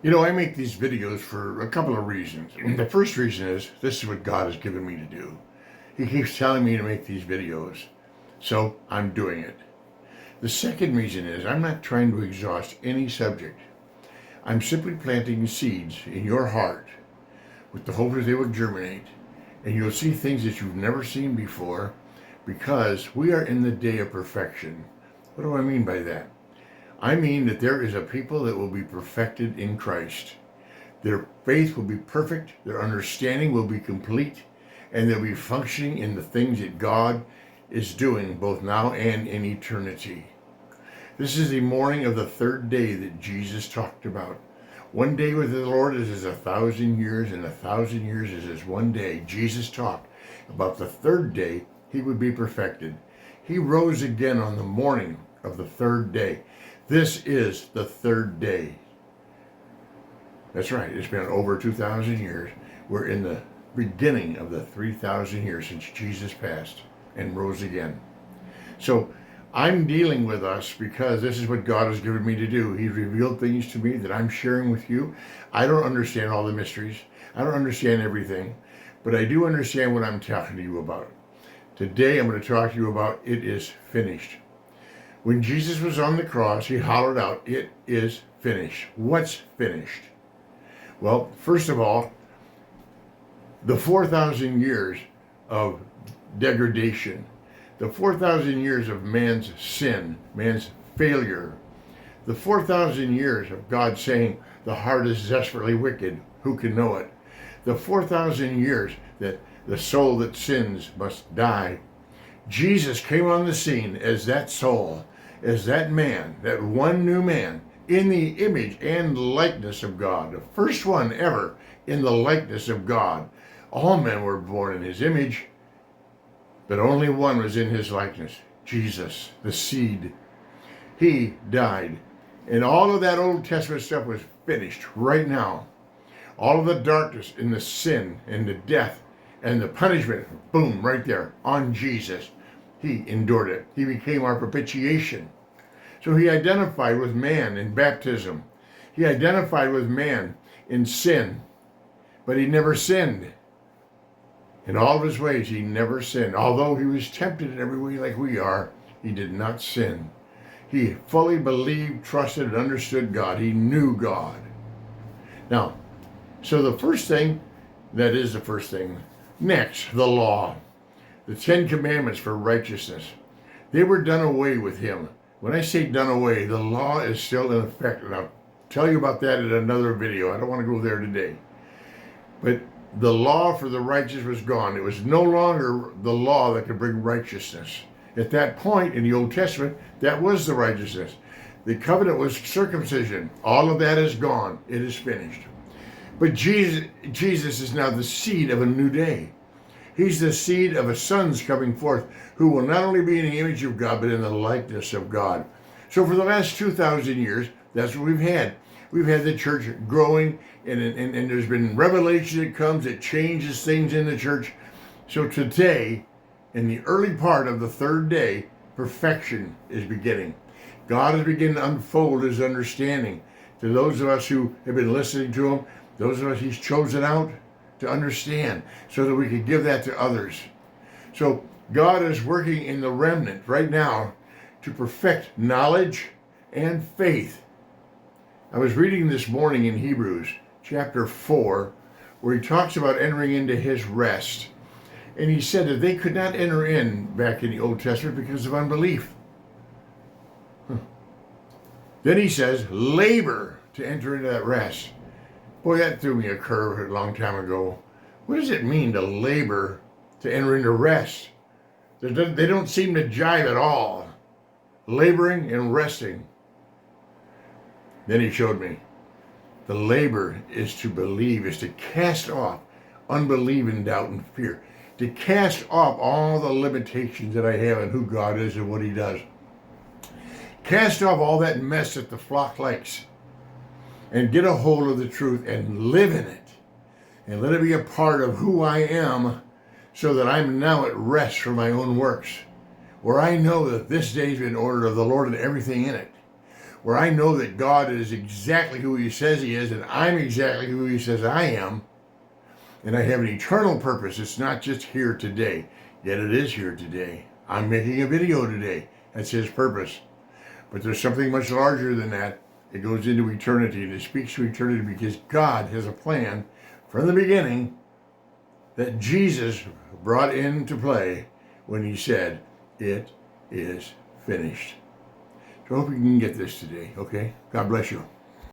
I make these videos for a couple of reasons. The first reason is this is what God has given me to do. He keeps telling me to make these videos, so I'm doing it. The second reason is I'm not trying to exhaust any subject. I'm simply planting seeds in your heart with the hope that they will germinate and you'll see things that you've never seen before because we are in the day of perfection. What do I mean by that? I mean that there is a people that will be perfected in Christ. Their faith will be perfect, their understanding will be complete, and they'll be functioning in the things that God is doing both now and in eternity. This is the morning of the third day that Jesus talked about. One day with the Lord is as 1,000 years, and 1,000 years is as one day. Jesus talked about the third day he would be perfected. He rose again on the morning of the third day. This is the third day. That's right, it's been over 2,000 years. We're in the beginning of the 3,000 years since Jesus passed and rose again. So I'm dealing with us because this is what God has given me to do. He's revealed things to me that I'm sharing with you. I don't understand all the mysteries. I don't understand everything, but I do understand what I'm talking to you about. Today I'm going to talk to you about it is finished. When Jesus was on the cross, he hollered out, "It is finished." What's finished? Well, first of all, the 4,000 years of degradation, the 4,000 years of man's sin, man's failure, the 4,000 years of God saying, "The heart is desperately wicked, who can know it?" The 4,000 years that the soul that sins must die. Jesus came on the scene as that soul, as that man, that one new man, in the image and likeness of God, the first one ever in the likeness of God. All men were born in his image, but only one was in his likeness, Jesus, the seed. He died, and all of that Old Testament stuff was finished right now. All of the darkness and the sin and the death and the punishment, boom, right there on Jesus. He endured it. He became our propitiation. So he identified with man in baptism. He identified with man in sin, but he never sinned. In all of his ways, he never sinned. Although he was tempted in every way like we are, he did not sin. He fully believed, trusted, and understood God. He knew God. Now, so the first thing, next, the law. The 10 Commandments for righteousness. They were done away with him. When I say done away, the law is still in effect. And I'll tell you about that in another video. I don't want to go there today. But the law for the righteous was gone. It was no longer the law that could bring righteousness. At that point in the Old Testament, that was the righteousness. The covenant was circumcision. All of that is gone. It is finished. But Jesus is now the seed of a new day. He's the seed of a son's coming forth who will not only be in the image of God, but in the likeness of God. So for the last 2,000 years, that's what we've had. We've had the church growing, and there's been revelation that comes that changes things in the church. So today, in the early part of the third day, perfection is beginning. God is beginning to unfold his understanding to those of us who have been listening to him, those of us he's chosen out to understand so that we could give that to others. So God is working in the remnant right now to perfect knowledge and faith. I was reading this morning in Hebrews chapter 4 where he talks about entering into his rest. And he said that they could not enter in back in the Old Testament because of unbelief. Then he says, labor to enter into that rest. Boy, that threw me a curve a long time ago. What does it mean to labor to enter into rest? They don't seem to jive at all. Laboring and resting. Then he showed me. The labor is to believe, is to cast off unbelief and doubt and fear. To cast off all the limitations that I have in who God is and what he does. Cast off all that mess that the flock likes. And get a hold of the truth and live in it. And let it be a part of who I am so that I'm now at rest from my own works. Where I know that this day has been ordered of the Lord and everything in it. where I know that God is exactly who he says he is, and I'm exactly who he says I am, and I have an eternal purpose. It's not just here today, yet it is here today. I'm making a video today. That's his purpose. But there's something much larger than that. It goes into eternity, and it speaks to eternity because God has a plan from the beginning that Jesus brought into play when he said, "It is finished." So I hope you can get this today, okay? God bless you.